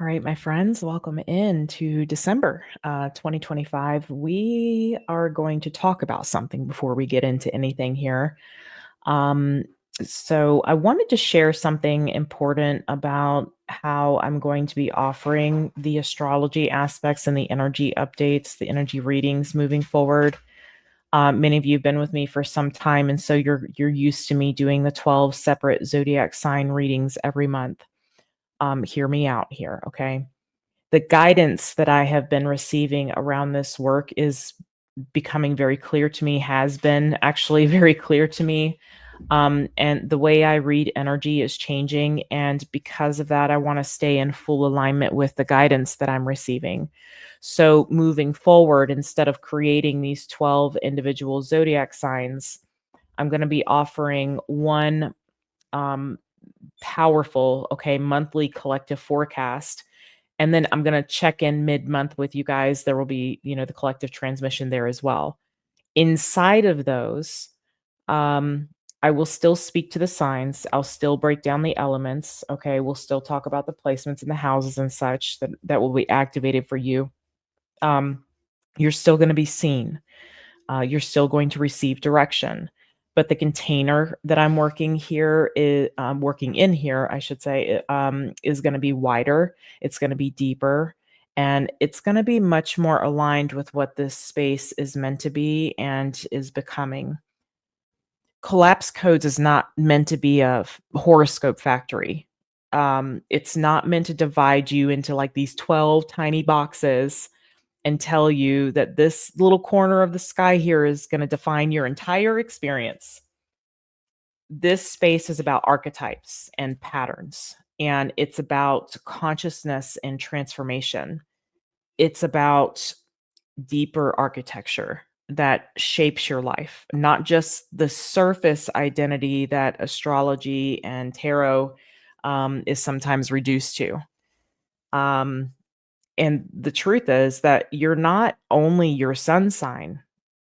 All right, my friends, welcome in to December 2025. We are going to talk about something before we get into anything here. Um, so, I wanted to share something important about how I'm going to be offering the astrology aspects and the energy updates, the energy readings moving forward. Many of you have been with me for some time, and so you're used to me doing the 12 separate zodiac sign readings every month. Hear me out here, okay? The guidance that I have been receiving around this work is becoming very clear to me, has been actually very clear to me. And the way I read energy is changing. And because of that, I want to stay in full alignment with the guidance that I'm receiving. So moving forward, instead of creating these 12 individual zodiac signs, I'm going to be offering one um, powerful, okay, monthly collective forecast, and then I'm gonna check in mid-month with you guys. There will be, the collective transmission there as well. Inside of those, um, I will still speak to the signs. I'll still break down the elements. Okay. We'll still talk about the placements in the houses and such that will be activated for you. Um, you're still going to be seen. You're still going to receive direction. But the container that I'm working in here, I should say, is going to be wider. It's going to be deeper, and it's going to be much more aligned with what this space is meant to be and is becoming. Collapse codes is not meant to be a horoscope factory. It's not meant to divide you into like these 12 tiny boxes and tell you that this little corner of the sky here is going to define your entire experience. This space is about archetypes and patterns, and it's about consciousness and transformation. It's about deeper architecture that shapes your life, not just the surface identity that astrology and tarot is sometimes reduced to. Um, And the truth is that you're not only your sun sign,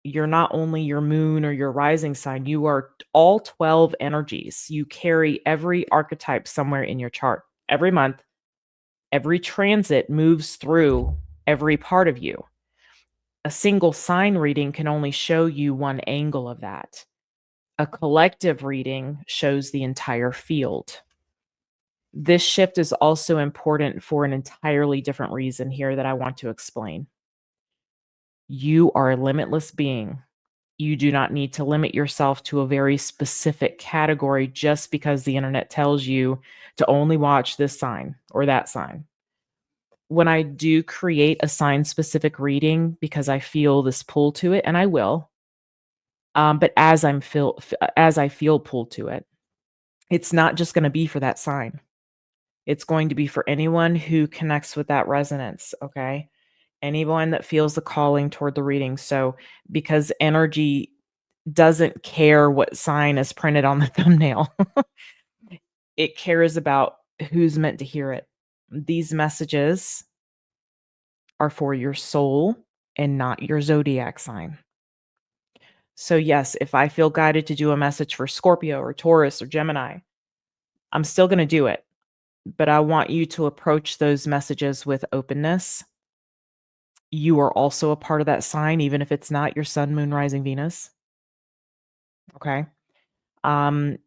you're not only your moon or your rising sign, you are all 12 energies. You carry every archetype somewhere in your chart. Every month, every transit moves through every part of you. A single sign reading can only show you one angle of that. A collective reading shows the entire field. This shift is also important for an entirely different reason here that I want to explain. You are a limitless being. You do not need to limit yourself to a very specific category just because the internet tells you to only watch this sign or that sign. When I do create a sign specific reading because I feel this pull to it, and I will, but as I feel pulled to it, it's not just going to be for that sign. It's going to be for anyone who connects with that resonance. Okay. Anyone that feels the calling toward the reading. So, because energy doesn't care what sign is printed on the thumbnail, it cares about who's meant to hear it. These messages are for your soul and not your zodiac sign. So, yes, if I feel guided to do a message for Scorpio or Taurus or Gemini, I'm still going to do it. But I want you to approach those messages with openness. You are also a part of that sign, even if it's not your sun, moon, rising, Venus. Okay. Um,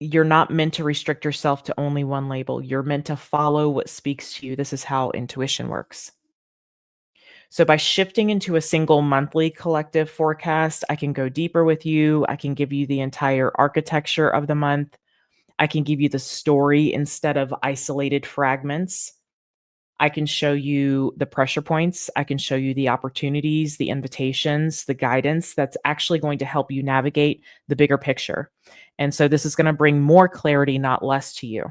you're not meant to restrict yourself to only one label. You're meant to follow what speaks to you. This is how intuition works. So by shifting into a single monthly collective forecast, I can go deeper with you. I can give you the entire architecture of the month. I can give you the story instead of isolated fragments. I can show you the pressure points. I can show you the opportunities, the invitations, the guidance that's actually going to help you navigate the bigger picture. And so this is going to bring more clarity, not less, to you.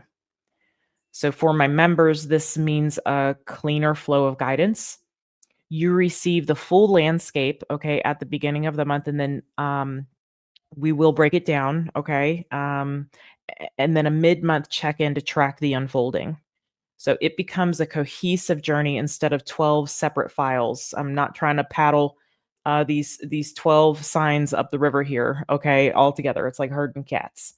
So for my members, this means a cleaner flow of guidance. You receive the full landscape, okay, at the beginning of the month, and then we will break it down, okay, and then a mid-month check-in to track the unfolding. So it becomes a cohesive journey instead of 12 separate files. I'm not trying to paddle these 12 signs up the river here, okay, all together. It's like herding cats.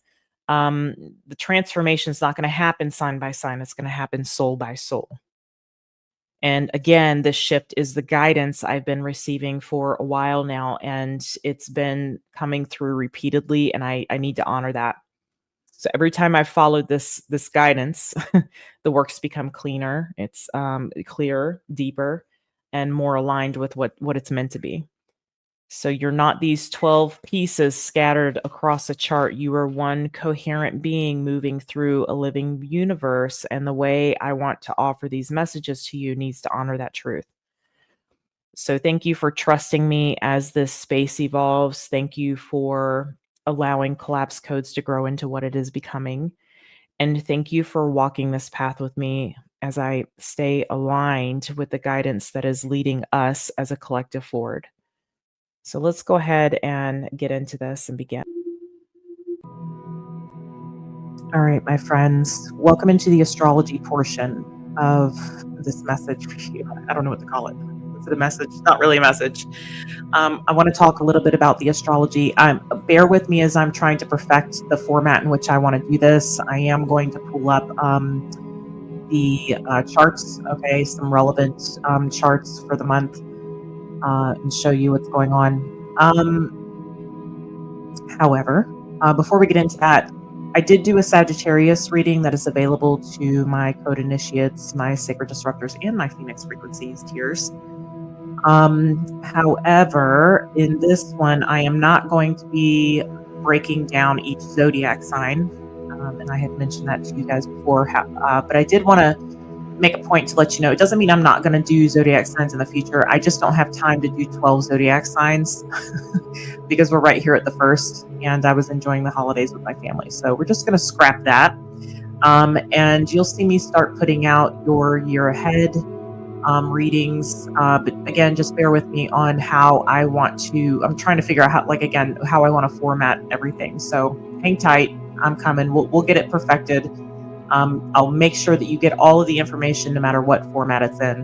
The transformation is not going to happen sign by sign. It's going to happen soul by soul. And again, this shift is the guidance I've been receiving for a while now, and it's been coming through repeatedly, and I need to honor that. So every time I've followed this guidance, the work's become cleaner. It's clearer, deeper, and more aligned with what it's meant to be. So you're not these 12 pieces scattered across a chart. You are one coherent being moving through a living universe. And the way I want to offer these messages to you needs to honor that truth. So thank you for trusting me as this space evolves. Thank you for allowing collapse codes to grow into what it is becoming. And thank you for walking this path with me as I stay aligned with the guidance that is leading us as a collective forward. So let's go ahead and get into this and begin. All right, my friends, welcome into the astrology portion of this message for you. I don't know what to call it. Is it a message? Not really a message. I want to talk a little bit about the astrology. Bear with me as I'm trying to perfect the format in which I want to do this. I am going to pull up the charts, okay, some relevant charts for the month and show you what's going on. However, before we get into that, I did do a Sagittarius reading that is available to my code initiates, my sacred disruptors, and my Phoenix frequencies tiers. However, in this one, I am not going to be breaking down each zodiac sign. And I had mentioned that to you guys before, but I did want to make a point to let you know, it doesn't mean I'm not going to do zodiac signs in the future. I just don't have time to do 12 zodiac signs because we're right here at the first, and I was enjoying the holidays with my family. So we're just going to scrap that. And you'll see me start putting out your year ahead readings. But again, just bear with me on how I want to, I'm trying to figure out how I want to format everything. So hang tight. I'm coming. We'll get it perfected. I'll make sure that you get all of the information no matter what format it's in.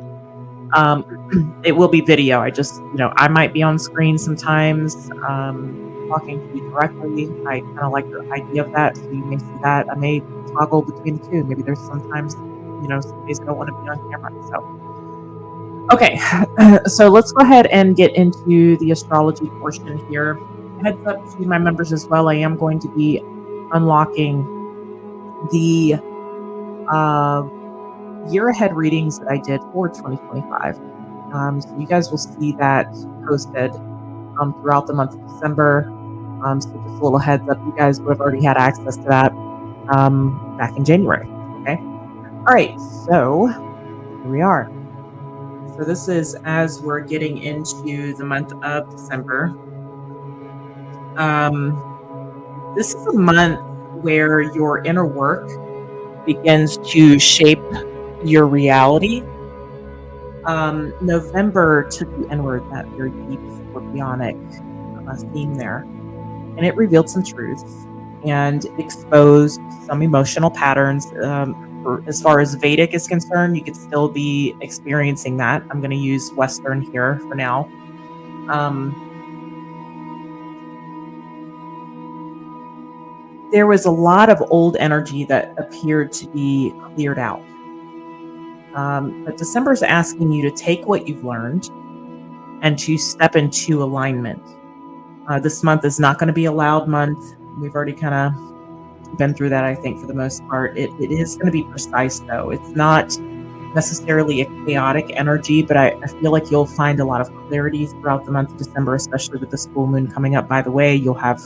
It will be video. I might be on screen sometimes talking to you directly. I kind of like the idea of that, so you may see that. I may toggle between the two. Maybe there's sometimes, some days I don't want to be on camera. So, okay. So let's go ahead and get into the astrology portion here. Heads up to my members as well. I am going to be unlocking the year ahead readings that I did for 2025. So you guys will see that posted throughout the month of December. So just a little heads up, you guys would have already had access to that back in January. Okay. All right. So here we are. So this is as we're getting into the month of December. This is a month where your inner work begins to shape your reality. November took you inward, that very deep scorpionic theme there, and it revealed some truths and exposed some emotional patterns. As far as Vedic is concerned, you could still be experiencing that. I'm going to use Western here for now. There was a lot of old energy that appeared to be cleared out. But December is asking you to take what you've learned and to step into alignment. This month is not going to be a loud month. We've already kind of been through that, I think, for the most part. It is going to be precise, though. It's not necessarily a chaotic energy, but I feel like you'll find a lot of clarity throughout the month of December, especially with this full moon coming up. By the way, you'll have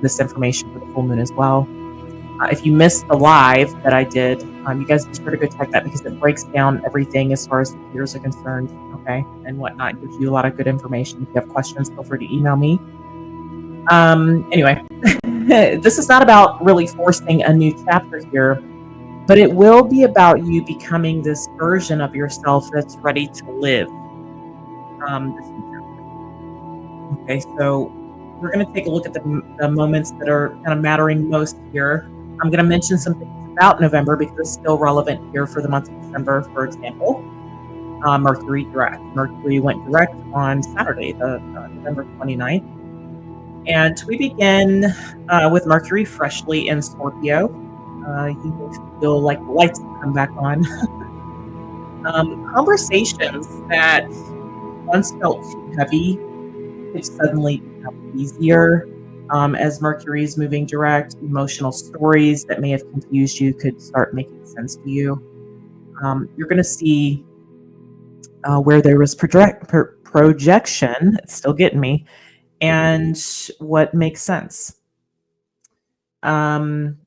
this information for the full moon as well. If you missed the live that I did, you guys be sure to go check that because it breaks down everything as far as the years are concerned, okay, and whatnot. It gives you a lot of good information. If you have questions, feel free to email me. Anyway, this is not about really forcing a new chapter here, but it will be about you becoming this version of yourself that's ready to live. Okay, so we're going to take a look at the moments that are kind of mattering most here. I'm going to mention some things about November because it's still relevant here for the month of December. For example, Mercury direct. Mercury went direct on Saturday, the November 29th. And we begin with Mercury freshly in Scorpio. You will feel like the lights have come back on. Conversations that once felt too heavy could suddenly become easier. As Mercury is moving direct, emotional stories that may have confused you could start making sense to you. You're going to see where there was projection, it's still getting me, and what makes sense. Um,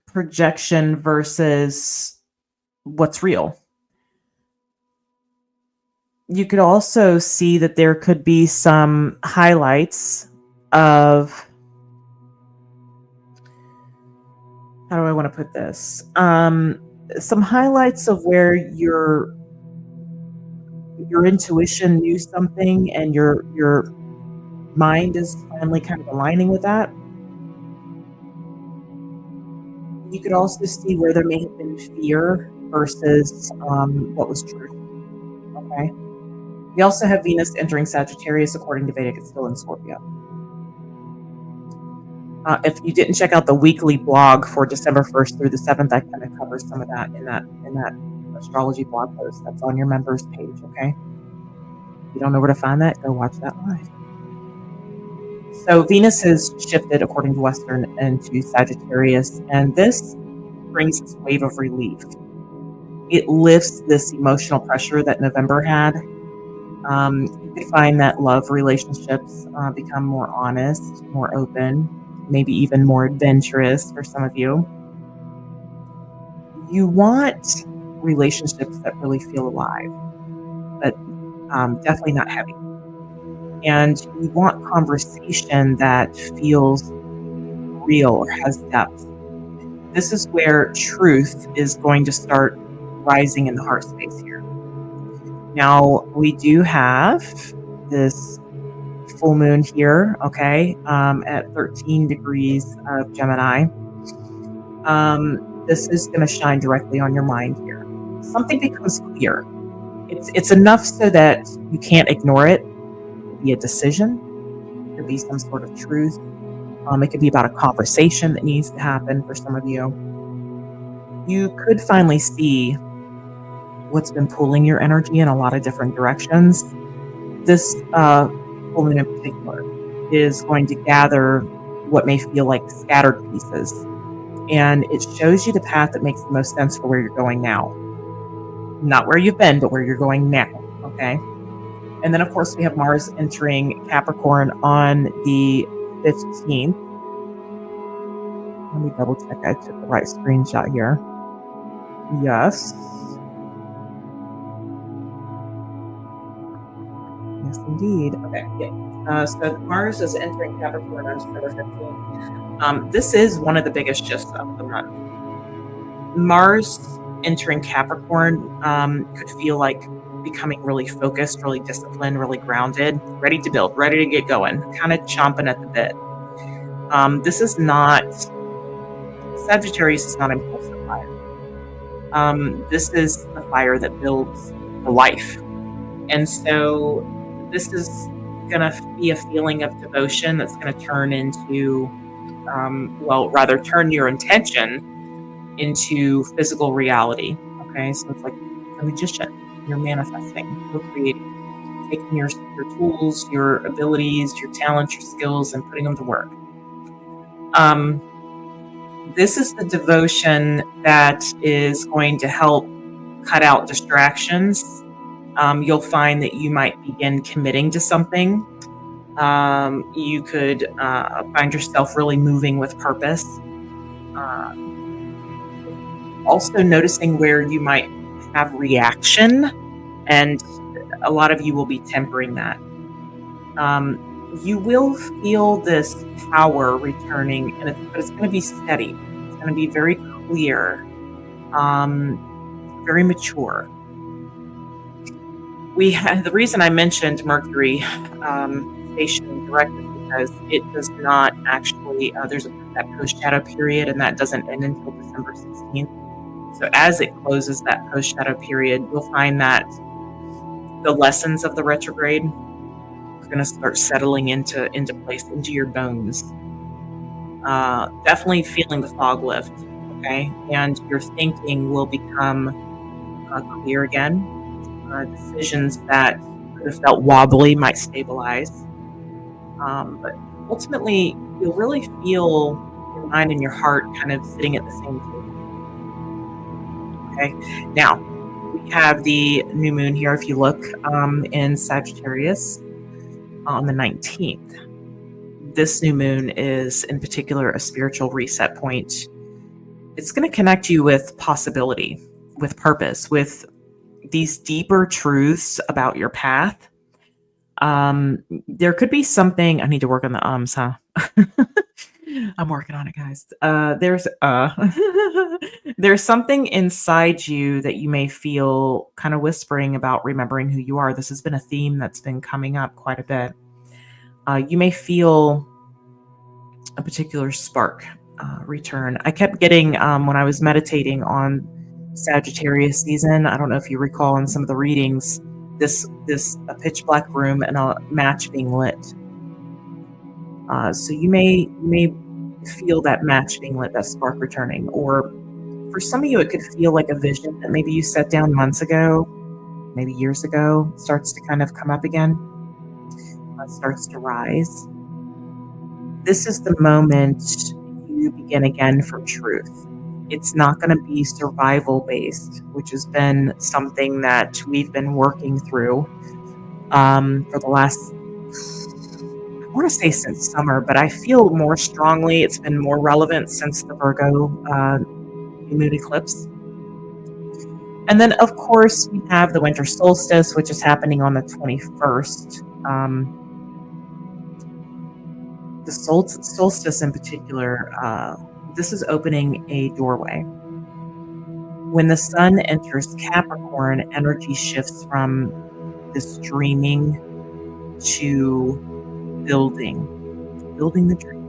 Projection versus what's real. You could also see that there could be some highlights of, how do I want to put this? Some highlights of where your intuition knew something and your mind is finally kind of aligning with that. You could also see where there may have been fear versus what was true. Okay. We also have Venus entering Sagittarius, according to Vedic, it's still in Scorpio. If you didn't check out the weekly blog for December 1st through the 7th, I kind of cover some of that in that astrology blog post. That's on your members page, okay? If you don't know where to find that, go watch that live. So Venus has shifted, according to Western, into Sagittarius, and this brings this wave of relief. It lifts this emotional pressure that November had. You could find that love relationships become more honest, more open, maybe even more adventurous for some of you. You want relationships that really feel alive, but definitely not heavy. And you want conversation that feels real or has depth. This is where truth is going to start rising in the heart space here. Now, we do have this full moon here, okay, at 13 degrees of Gemini. This is going to shine directly on your mind here. Something becomes clear. It's enough so that you can't ignore it. It could be a decision. It could be some sort of truth. It could be about a conversation that needs to happen for some of you. You could finally see what's been pulling your energy in a lot of different directions. This full moon in particular is going to gather what may feel like scattered pieces, and it shows you the path that makes the most sense for where you're going now. Not where you've been, but where you're going now, okay? And then, of course, we have Mars entering Capricorn on the 15th. Let me double check I took the right screenshot here. Yes. Yes, indeed. Okay, yeah. So Mars is entering Capricorn on December 15th. This is one of the biggest shifts of the month. Mars entering Capricorn could feel like becoming really focused, really disciplined, really grounded, ready to build, ready to get going, kind of chomping at the bit. This is not, Sagittarius is not impulsive fire. This is the fire that builds the life. And so this is going to be a feeling of devotion that's going to turn into, turn your intention into physical reality. Okay, so it's like a magician. You're manifesting, co-creating, taking your tools, your abilities, your talents, your skills, and putting them to work. This is the devotion that is going to help cut out distractions. You'll find that you might begin committing to something. You could find yourself really moving with purpose. Also noticing where you might have reaction, and a lot of you will be tempering that. You will feel this power returning, but it's going to be steady. It's going to be very clear, very mature. The reason I mentioned Mercury stationing direct is because it does not actually, there's that post-shadow period, and that doesn't end until December 16th. So as it closes that post-shadow period, you'll find that the lessons of the retrograde are going to start settling into place, into your bones. Definitely feeling the fog lift, okay? And your thinking will become clear again. Decisions that could have felt wobbly might stabilize. But ultimately, you'll really feel your mind and your heart kind of sitting at the same table. Okay. Now, we have the new moon here. If you look in Sagittarius on the 19th, this new moon is in particular a spiritual reset point. It's going to connect you with possibility, with purpose, with these deeper truths about your path. There could be something. I need to work on the ums, huh? I'm working on it, guys. There's something inside you that you may feel kind of whispering about remembering who you are. This has been a theme that's been coming up quite a bit. You may feel a particular spark return. I kept getting, when I was meditating on Sagittarius season, I don't know if you recall in some of the readings, this a pitch black room and a match being lit. So you may feel that match being lit, that spark returning, or for some of you, it could feel like a vision that maybe you set down months ago, maybe years ago, starts to kind of come up again, starts to rise. This is the moment you begin again from truth. It's not going to be survival based, which has been something that we've been working through for the last, I want to say since summer, but I feel more strongly it's been more relevant since the Virgo new moon eclipse. And then, of course, we have the winter solstice, which is happening on the 21st. The solstice in particular, this is opening a doorway. When the sun enters Capricorn, energy shifts from this dreaming to building the dream.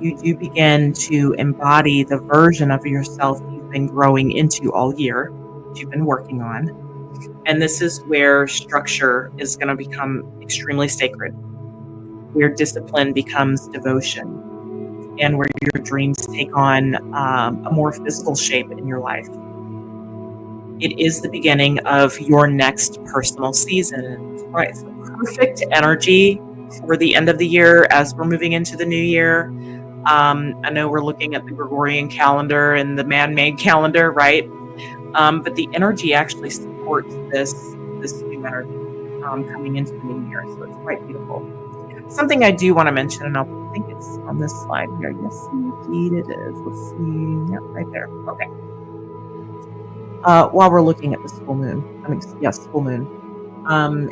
You do begin to embody the version of yourself you've been growing into all year, that you've been working on. And this is where structure is going to become extremely sacred, where discipline becomes devotion, and where your dreams take on a more physical shape in your life. It is the beginning of your next personal season. Right, so perfect energy for the end of the year as we're moving into the new year. I know we're looking at the Gregorian calendar and the man-made calendar, right? But the energy actually supports this new energy coming into the new year, so it's quite beautiful. Something I do want to mention, and I think it's on this slide here. Yes, indeed it is. Let's see. Yep, right there. Okay. While we're looking at this full moon, full moon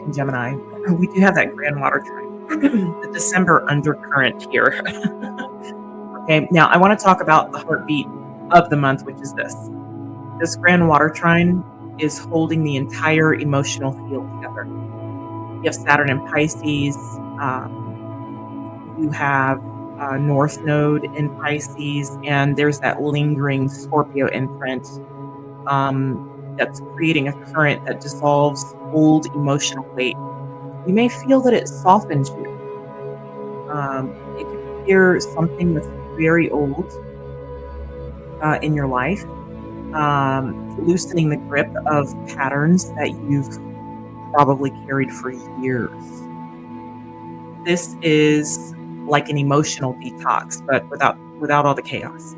in Gemini, we do have that grand water trine, the December undercurrent here. Okay, now I want to talk about the heartbeat of the month, which is this. This grand water trine is holding the entire emotional field together. You have Saturn in Pisces. You have North Node in Pisces, and there's that lingering Scorpio imprint that's creating a current that dissolves old emotional weight. You may feel that it softens you. It could appear something that's very old in your life, loosening the grip of patterns that you've probably carried for years. This is like an emotional detox, but without all the chaos.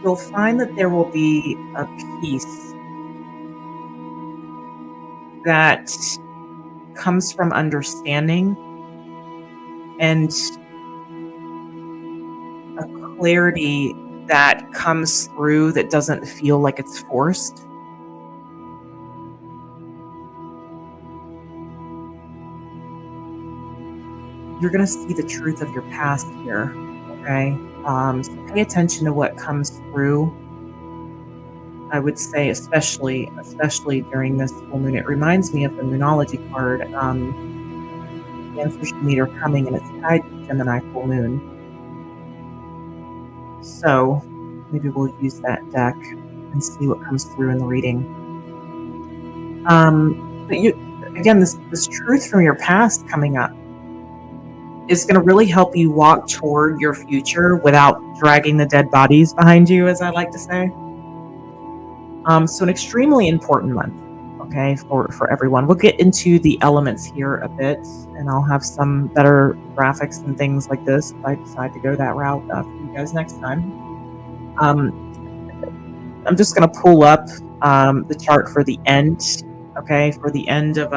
You'll find that there will be a peace that comes from understanding and a clarity that comes through that doesn't feel like it's forced. You're going to see the truth of your past here, okay? So pay attention to what comes through. I would say especially during this full moon. It reminds me of the Moonology card. The answers you need are coming, and it's tied to Gemini full moon. So maybe we'll use that deck and see what comes through in the reading. But again, this truth from your past coming up is going to really help you walk toward your future without dragging the dead bodies behind you, as I like to say. So an extremely important month, okay, for everyone. We'll get into the elements here a bit, and I'll have some better graphics and things like this if I decide to go that route for you guys next time. Um, I'm just going to pull up the chart for the end, okay, for the end of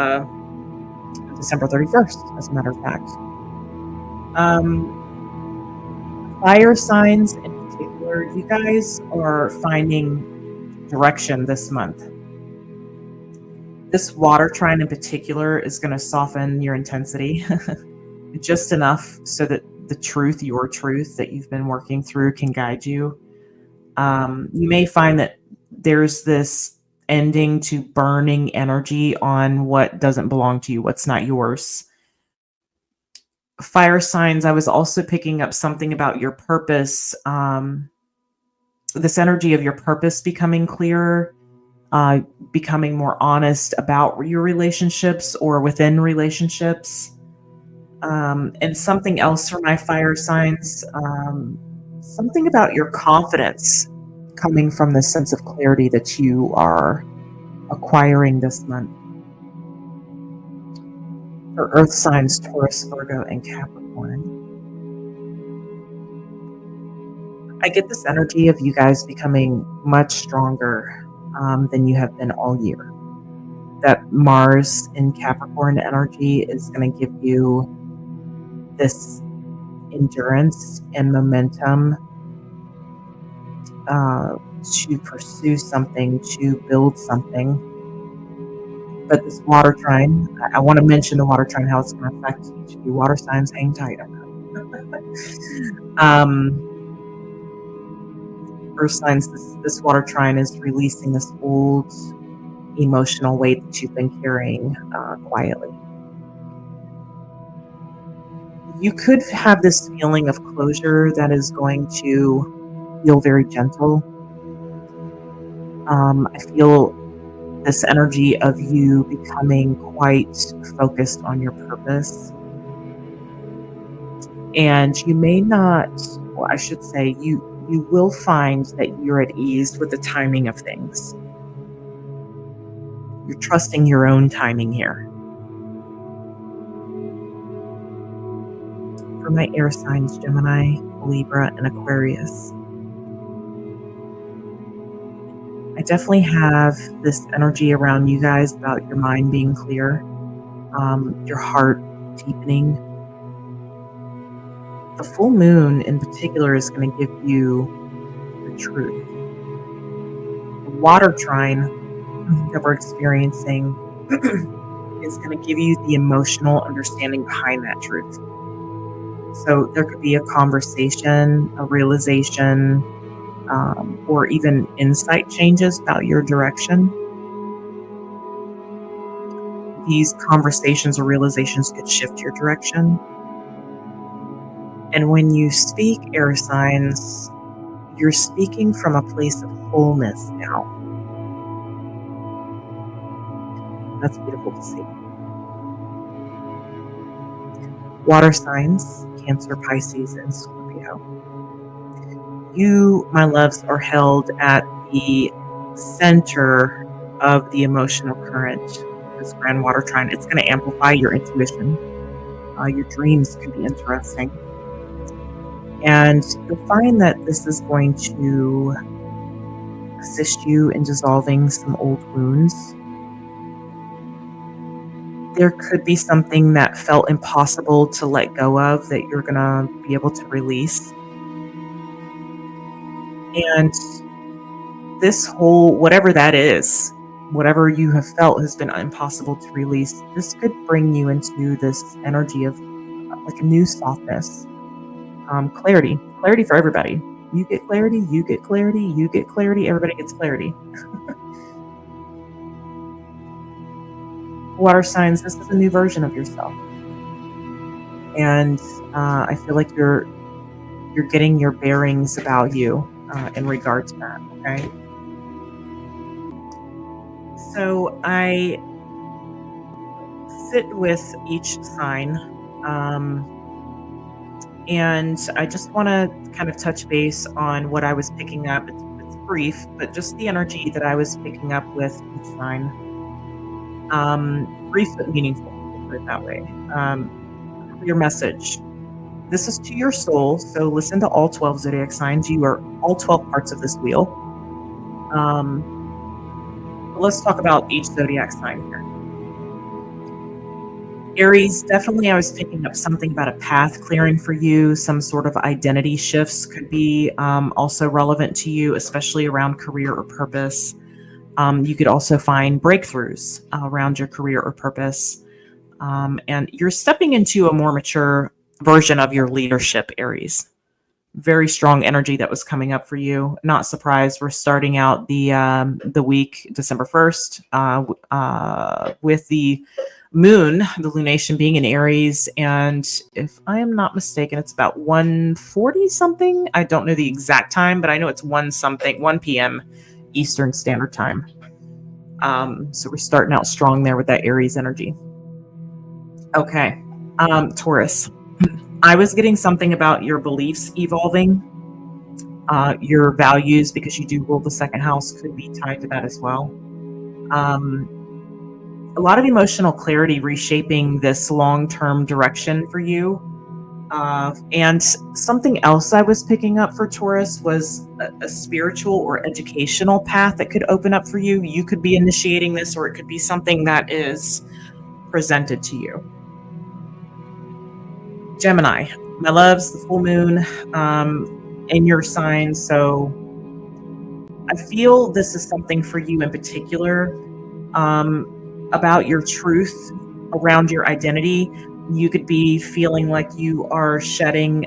December 31st, as a matter of fact. Fire signs in particular, you guys are finding direction this month. This water trine in particular is going to soften your intensity just enough so that the truth, your truth that you've been working through, can guide you. You may find that there's this ending to burning energy on what doesn't belong to you, what's not yours. Fire signs, I was also picking up something about your purpose, this energy of your purpose becoming clearer, becoming more honest about your relationships or within relationships. And something else for my fire signs, something about your confidence coming from the sense of clarity that you are acquiring this month. For earth signs, Taurus, Virgo, and Capricorn, I get this energy of you guys becoming much stronger than you have been all year. That Mars in Capricorn energy is going to give you this endurance and momentum to pursue something, to build something. But this water trine, I want to mention the water trine, how it's going to affect each of you. Water signs, hang tight. Earth signs, this water trine is releasing this old emotional weight that you've been carrying quietly. You could have this feeling of closure that is going to feel very gentle. I feel this energy of you becoming quite focused on your purpose. And you may not, well, I should say, you will find that you're at ease with the timing of things. You're trusting your own timing here. For my air signs, Gemini, Libra, and Aquarius, I definitely have this energy around you guys about your mind being clear, your heart deepening. The full moon in particular is going to give you the truth. The water trine that we're experiencing is going to give you the emotional understanding behind that truth. So there could be a conversation, a realization, or even insight changes about your direction. These conversations or realizations could shift your direction. And when you speak, air signs, you're speaking from a place of wholeness now. That's beautiful to see. Water signs, Cancer, Pisces, and Scorpio. You, my loves, are held at the center of the emotional current, this grand water trine. It's going to amplify your intuition. Your dreams could be interesting. And you'll find that this is going to assist you in dissolving some old wounds. There could be something that felt impossible to let go of that you're going to be able to release. And this whole, whatever that is, whatever you have felt has been impossible to release, this could bring you into this energy of like a new softness. Clarity for everybody. You get clarity, you get clarity, you get clarity, everybody gets clarity. Water signs, this is a new version of yourself. And I feel like you're getting your bearings about you in regard to that, okay? So I sit with each sign, and I just want to kind of touch base on what I was picking up. It's brief, but just the energy that I was picking up with each sign. Brief but meaningful, we'll put it that way. Your message. This is to your soul, so listen to all 12 zodiac signs. You are all 12 parts of this wheel. Let's talk about each zodiac sign here. Aries, definitely I was picking up something about a path clearing for you. Some sort of identity shifts could be also relevant to you, especially around career or purpose. You could also find breakthroughs around your career or purpose. And you're stepping into a more mature version of your leadership, Aries. Very strong energy that was coming up for you. Not surprised. We're starting out the week, December 1st, with the moon, the lunation being in Aries. And if I am not mistaken, it's about 1:40 something. I don't know the exact time, but I know it's 1 p.m. Eastern Standard Time. So we're starting out strong there with that Aries energy. Okay. Taurus. I was getting something about your beliefs evolving. Your values, because you do rule the second house, could be tied to that as well. A lot of emotional clarity reshaping this long-term direction for you. And something else I was picking up for Taurus was a spiritual or educational path that could open up for you. You could be initiating this, or it could be something that is presented to you. Gemini, my loves, the full moon in your sign. So I feel this is something for you in particular about your truth around your identity. You could be feeling like you are shedding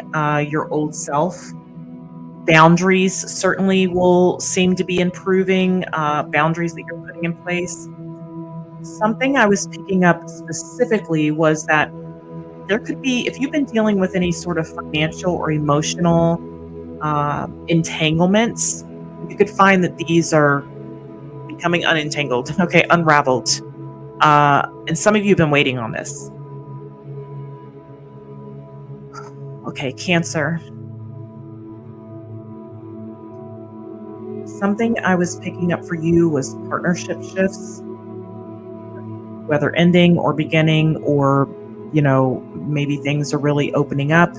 your old self. Boundaries certainly will seem to be improving, boundaries that you're putting in place. Something I was picking up specifically was that there could be, if you've been dealing with any sort of financial or emotional entanglements, you could find that these are becoming unentangled, okay, unraveled. And some of you have been waiting on this. Okay, Cancer. Something I was picking up for you was partnership shifts, whether ending or beginning, or maybe things are really opening up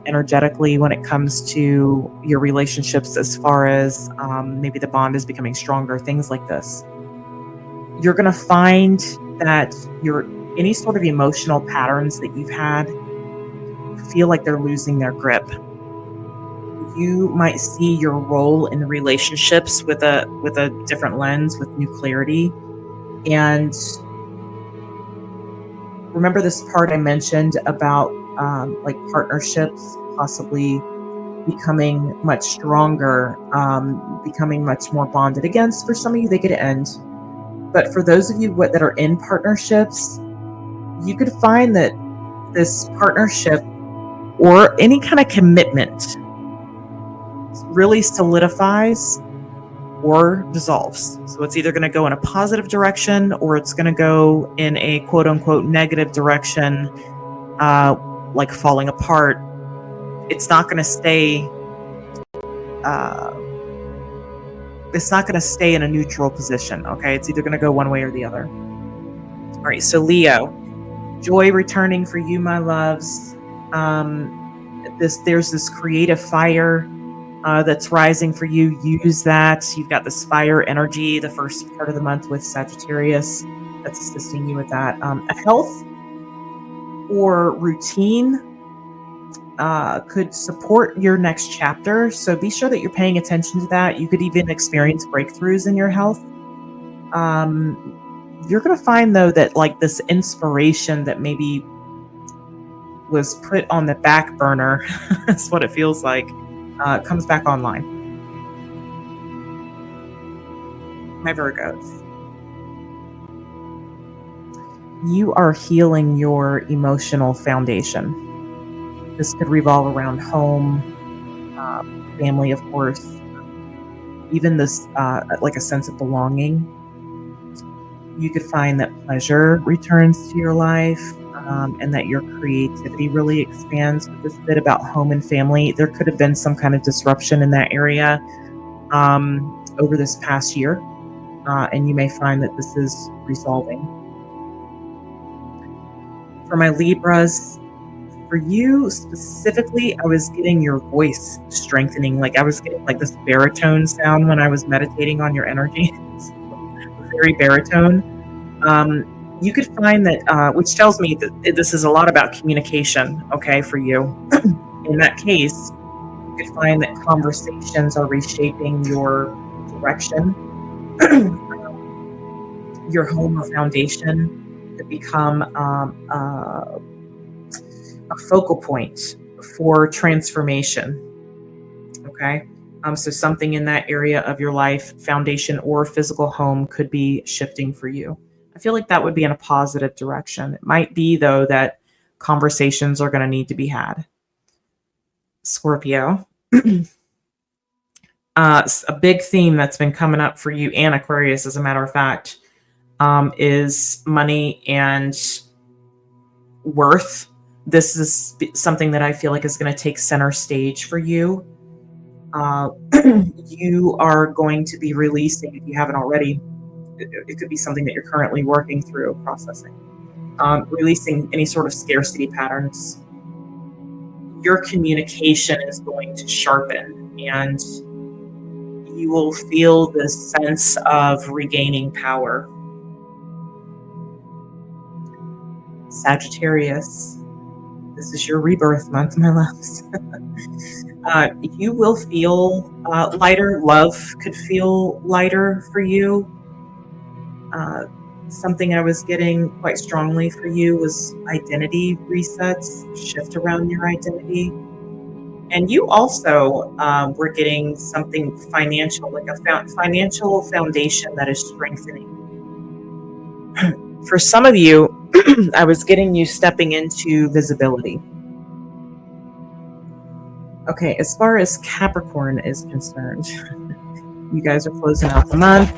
energetically when it comes to your relationships, as far as maybe the bond is becoming stronger, things like this. You're going to find that any sort of emotional patterns that you've had feel like they're losing their grip. You might see your role in relationships with a different lens, with new clarity. And remember this part I mentioned about like partnerships possibly becoming much stronger, becoming much more bonded. Again, for some of you, they could end. But for those of you that are in partnerships, you could find that this partnership or any kind of commitment really solidifies or dissolves. So it's either going to go in a positive direction, or it's going to go in a quote unquote negative direction, like falling apart. It's not going to stay. It's not going to stay in a neutral position. Okay, it's either going to go one way or the other. All right, so Leo, joy returning for you, my loves. There's this creative fire that's rising for you. Use that. You've got this fire energy the first part of the month with Sagittarius that's assisting you with that. A health or routine could support your next chapter, so be sure that you're paying attention to that. You could even experience breakthroughs in your health. You're going to find, though, that like this inspiration that maybe was put on the back burner, that's what it feels like, comes back online. My Virgos. You are healing your emotional foundation. This could revolve around home, family, of course, even this, like a sense of belonging. You could find that pleasure returns to your life, and that your creativity really expands. With this bit about home and family, there could have been some kind of disruption in that area. over this past year, and you may find that this is resolving. For my Libras, for you specifically, I was getting your voice strengthening. Like I was getting like this baritone sound when I was meditating on your energy. Very baritone. You could find that, which tells me that this is a lot about communication, okay, for you. In that case, you could find that conversations are reshaping your direction. Your home or foundation could become a focal point for transformation, okay? So something in that area of your life, foundation or physical home, could be shifting for you. I feel like that would be in a positive direction. It might be, though, that conversations are going to need to be had. Scorpio. A big theme that's been coming up for you and Aquarius, as a matter of fact, is money and worth. This is something that I feel like is going to take center stage for you. You are going to be releasing, if you haven't already, it could be something that you're currently working through processing, releasing any sort of scarcity patterns. Your communication is going to sharpen, and you will feel this sense of regaining power. Sagittarius, this is your rebirth month, my loves. You will feel lighter. Love could feel lighter for you. Something I was getting quite strongly for you was identity resets, shift around your identity. And you also were getting something financial, like a financial foundation that is strengthening. For some of you, I was getting you stepping into visibility. Okay, as far as Capricorn is concerned, you guys are closing out the month.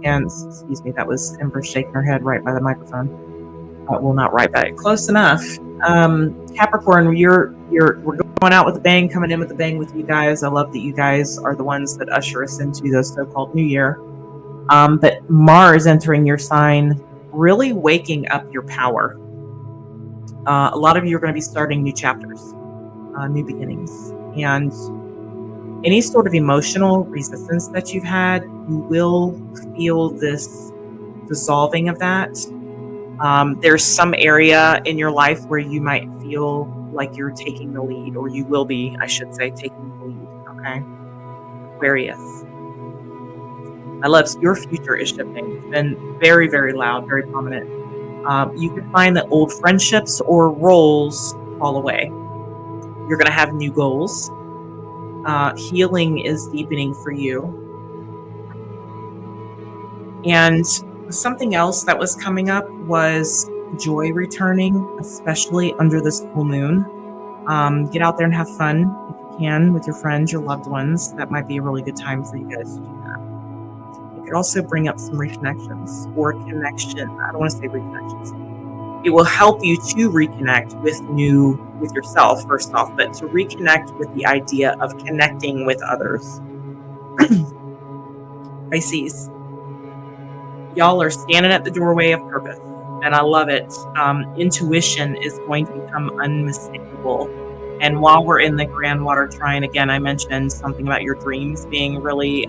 And excuse me, that was Ember shaking her head right by the microphone. Well, not right by it, close enough. Capricorn, we're going out with a bang, coming in with a bang with you guys. I love that you guys are the ones that usher us into the so-called new year. But Mars entering your sign, really waking up your power. A lot of you are going to be starting new chapters, new beginnings, and any sort of emotional resistance that you've had, you will feel this dissolving of that. There's some area in your life where you might feel like you're taking the lead, or you will be, I should say, taking the lead, okay? Aquarius. My loves, your future is shifting. It's been very, very loud, very prominent. You could find that old friendships or roles fall away. You're going to have new goals. Healing is deepening for you. And something else that was coming up was joy returning, especially under this full moon. Get out there and have fun if you can with your friends, your loved ones. That might be a really good time for you guys to do that. It could also bring up some reconnections or connection. I don't want to say reconnections. It will help you to reconnect with yourself, first off, but to reconnect with the idea of connecting with others. Pisces, y'all are standing at the doorway of purpose, and I love it. Intuition is going to become unmistakable. And while we're in the grand water trine, again, I mentioned something about your dreams being really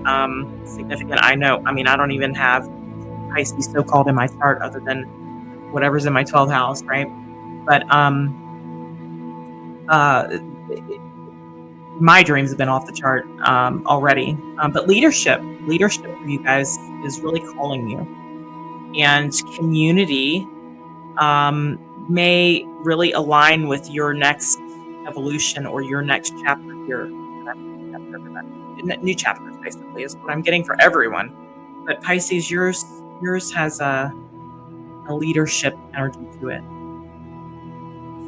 significant. I don't even have Pisces so-called in my chart other than whatever's in my 12th house, right? But my dreams have been off the chart already. But leadership for you guys is really calling you. And community may really align with your next evolution or your next chapter here. New chapters, basically, is what I'm getting for everyone. But Pisces, yours has a leadership energy to it.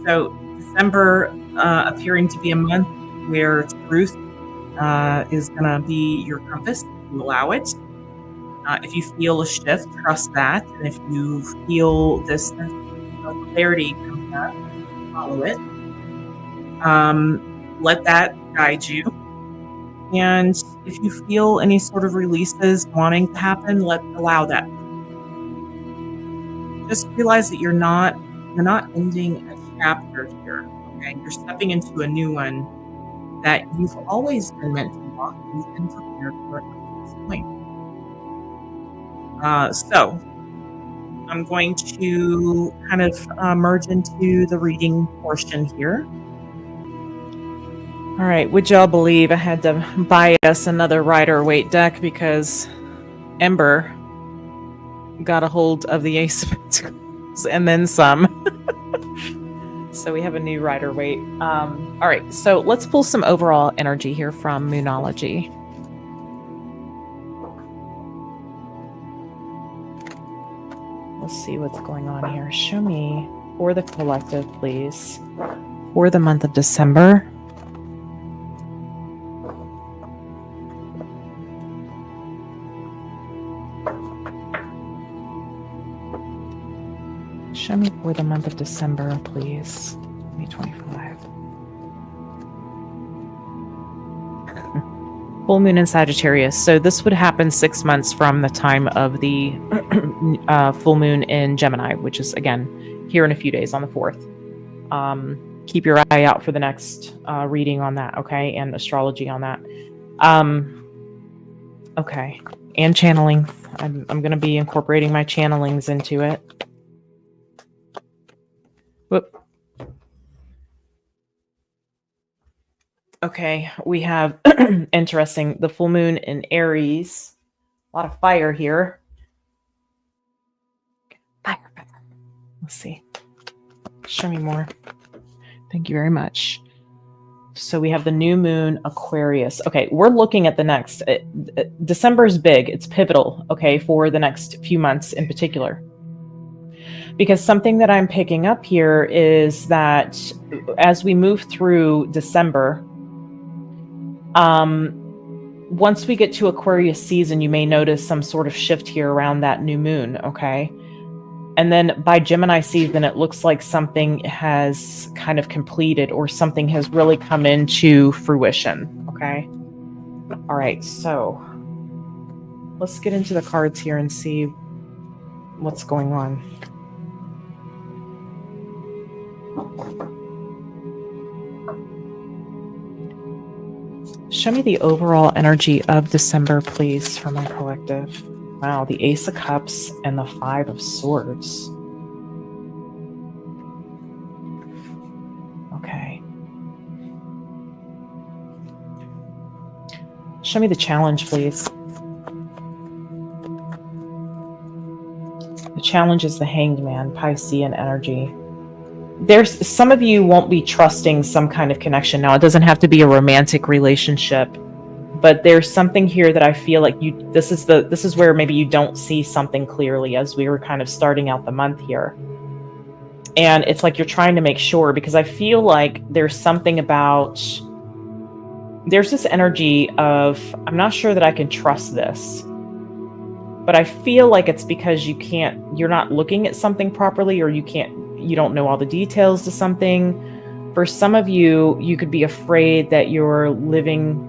So December appearing to be a month where truth is going to be your compass. You allow it. If you feel a shift, trust that. And if you feel this sense of clarity come up, follow it. Let that guide you. And if you feel any sort of releases wanting to happen, let's allow that. Just realize that you're not ending a chapter here. Okay, you're stepping into a new one that you've always been meant to walk. You've been prepared for it up to this point. So I'm going to kind of merge into the reading portion here. All right, would y'all believe I had to buy us another Rider-Waite deck because Ember got a hold of the Ace of Pentacles and then some. So we have a new Rider-Waite. All right, so let's pull some overall energy here from Moonology. Let's see what's going on here. Show me for the collective, please, for the month of December. Show me for the month of December, please. 2025. Full moon in Sagittarius. So this would happen 6 months from the time of the full moon in Gemini, which is, again, here in a few days on the 4th. Keep your eye out for the next reading on that, okay? And astrology on that. Okay. And channeling. I'm going to be incorporating my channelings into it. Whoop. Okay, we have interesting, the full moon in Aries. A lot of fire here. Fire. Let's see. Show me more. Thank you very much. So we have the new moon Aquarius. Okay, we're looking at the next. December is big. It's pivotal, okay, for the next few months in particular. Because something that I'm picking up here is that as we move through December, once we get to Aquarius season, you may notice some sort of shift here around that new moon, okay? And then by Gemini season, it looks like something has kind of completed or something has really come into fruition, okay? All right, so let's get into the cards here and see what's going on. Show me the overall energy of December, please, for my collective. Wow, the Ace of Cups and the Five of Swords. Okay. Show me the challenge, please. The challenge is the Hanged Man, Piscean energy. There's some of you won't be trusting some kind of connection. Now, it doesn't have to be a romantic relationship, but there's something here that I feel like this is where maybe you don't see something clearly as we were kind of starting out the month here. And it's like you're trying to make sure, because I feel like there's something about, there's this energy of, I'm not sure that I can trust this, but I feel like it's because you're not looking at something properly, or you don't know all the details to something. For some of you, you could be afraid that you're living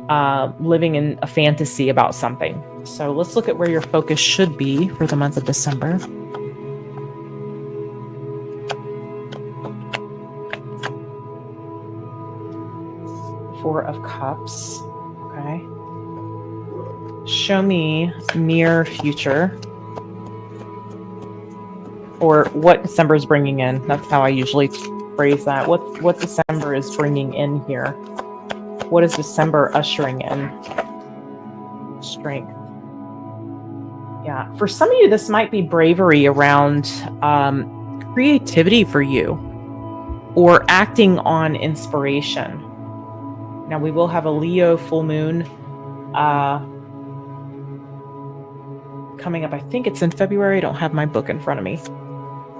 in a fantasy about something. So let's look at where your focus should be for the month of December. Four of Cups. Okay. Show me near future, or what December is bringing in. That's how I usually phrase that. What December is bringing in here. What is December ushering in? Strength. Yeah. For some of you, this might be bravery around creativity for you, or acting on inspiration. Now, we will have a Leo full moon coming up. I think it's in February. I don't have my book in front of me.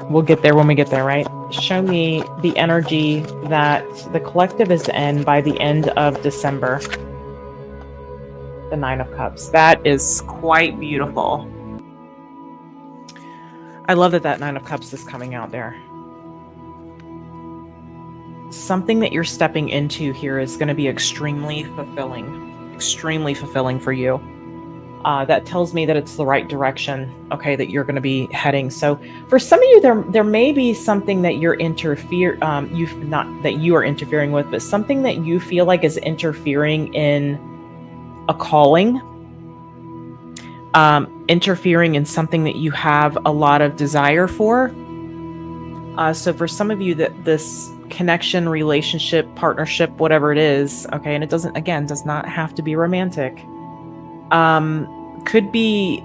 We'll get there when we get there, right? Show me the energy that the collective is in by the end of December. The Nine of Cups. That is quite beautiful. I love that Nine of Cups is coming out there. something that you're stepping into here is going to be extremely fulfilling for you. That tells me that it's the right direction, okay, that you're going to be heading. So for some of you, there may be something that you're you've not that you are interfering with, but something that you feel like is interfering in a calling, interfering in something that you have a lot of desire for. So for some of you, that this connection, relationship, partnership, whatever it is, okay, and it does not have to be romantic, could be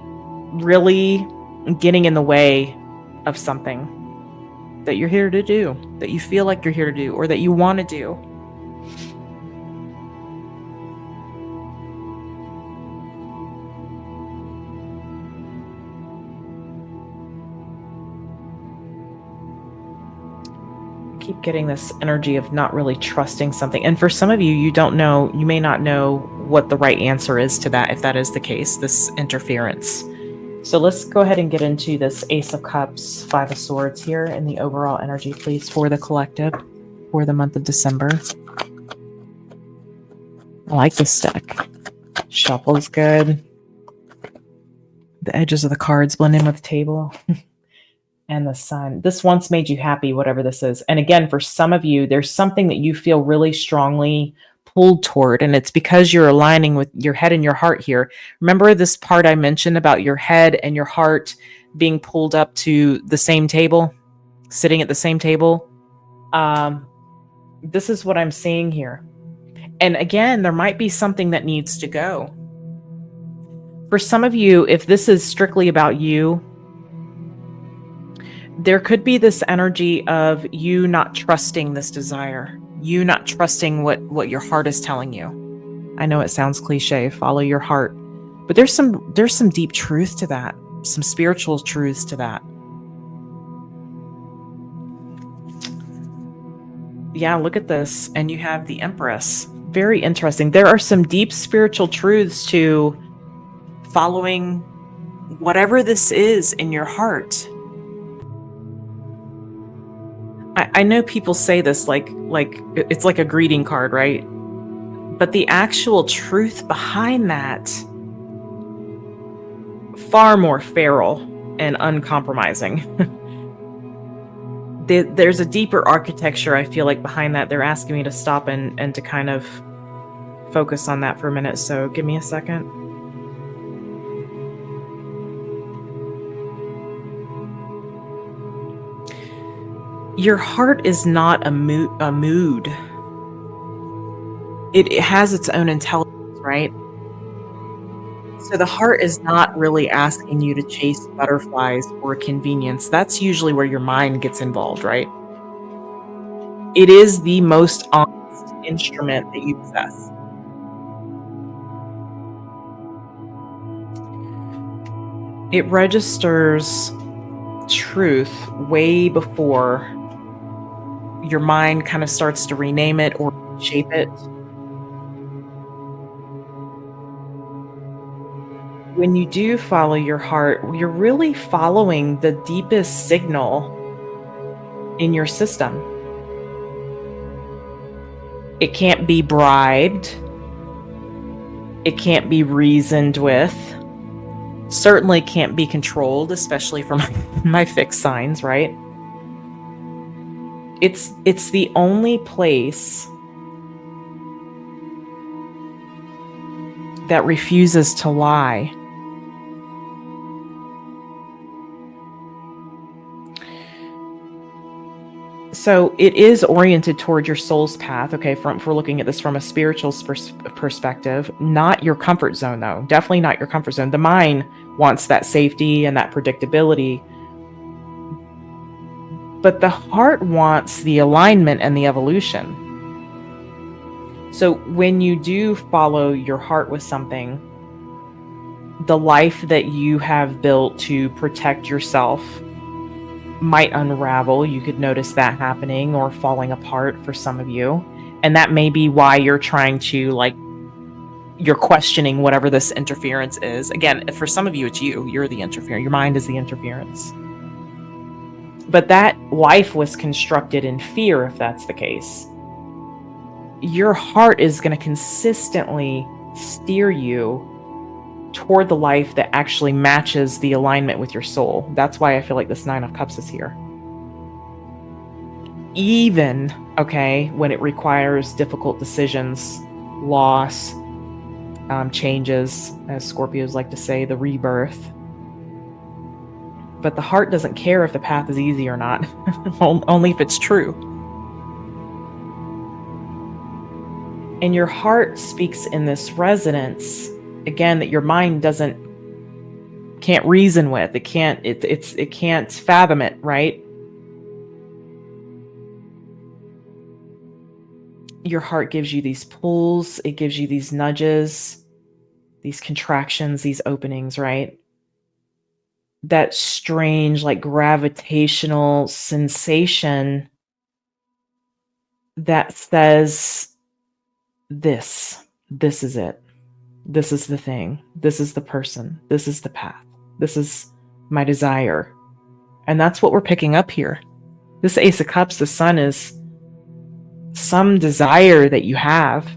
really getting in the way of something that you're here to do, that you feel like you're here to do, or that you want to do. Keep getting this energy of not really trusting something. And for some of you, you may not know what the right answer is to that, if that is the case, this interference. So let's go ahead and get into this Ace of Cups, Five of Swords here, and the overall energy, please, for the collective for the month of December. I like this deck. Shuffle is good. The edges of the cards blend in with the table. And the Sun. This once made you happy, whatever this is. And again, for some of you, there's something that you feel really strongly pulled toward, and it's because you're aligning with your head and your heart here. Remember this part I mentioned about your head and your heart being pulled up to the same table, sitting at the same table? This is what I'm seeing here. And again, there might be something that needs to go. For some of you, if this is strictly about you, there could be this energy of you not trusting this desire, you not trusting what your heart is telling you. I know it sounds cliche, follow your heart, but there's some deep truth to that, some spiritual truths to that. Yeah, look at this, and you have the Empress. Very interesting. There are some deep spiritual truths to following whatever this is in your heart. I know people say this like it's like a greeting card, right? But the actual truth behind that, far more feral and uncompromising. There's a deeper architecture, I feel like, behind that. They're asking me to stop and to kind of focus on that for a minute. So give me a second. Your heart is not a mood. It has its own intelligence, right? So the heart is not really asking you to chase butterflies or convenience. That's usually where your mind gets involved, right? It is the most honest instrument that you possess. It registers truth way before your mind kind of starts to rename it or shape it. When you do follow your heart, you're really following the deepest signal in your system. It can't be bribed. It can't be reasoned with. Certainly can't be controlled, especially for my fixed signs, right? It's the only place that refuses to lie. So it is oriented toward your soul's path, okay, if we're looking at this from a spiritual perspective, not your comfort zone, though. Definitely not your comfort zone. The mind wants that safety and that predictability. But the heart wants the alignment and the evolution. So when you do follow your heart with something, the life that you have built to protect yourself might unravel. You could notice that happening or falling apart for some of you. And that may be why you're trying to, you're questioning whatever this interference is. Again, for some of you, it's you. You're the interference. Your mind is the interference. But that life was constructed in fear, if that's the case. your heart is going to consistently steer you toward the life that actually matches the alignment with your soul. That's why I feel like this Nine of Cups is here. Even, okay, when it requires difficult decisions, loss, changes, as Scorpios like to say, the rebirth. But the heart doesn't care if the path is easy or not, only if it's true. And your heart speaks in this resonance, again, that your mind can't reason with. It can't fathom it, right? Your heart gives you these pulls, it gives you these nudges, these contractions, these openings, right? That strange, like gravitational sensation that says, this is it. This is the thing. This is the person. This is the path. This is my desire. And that's what we're picking up here. This Ace of Cups, the Sun, is some desire that you have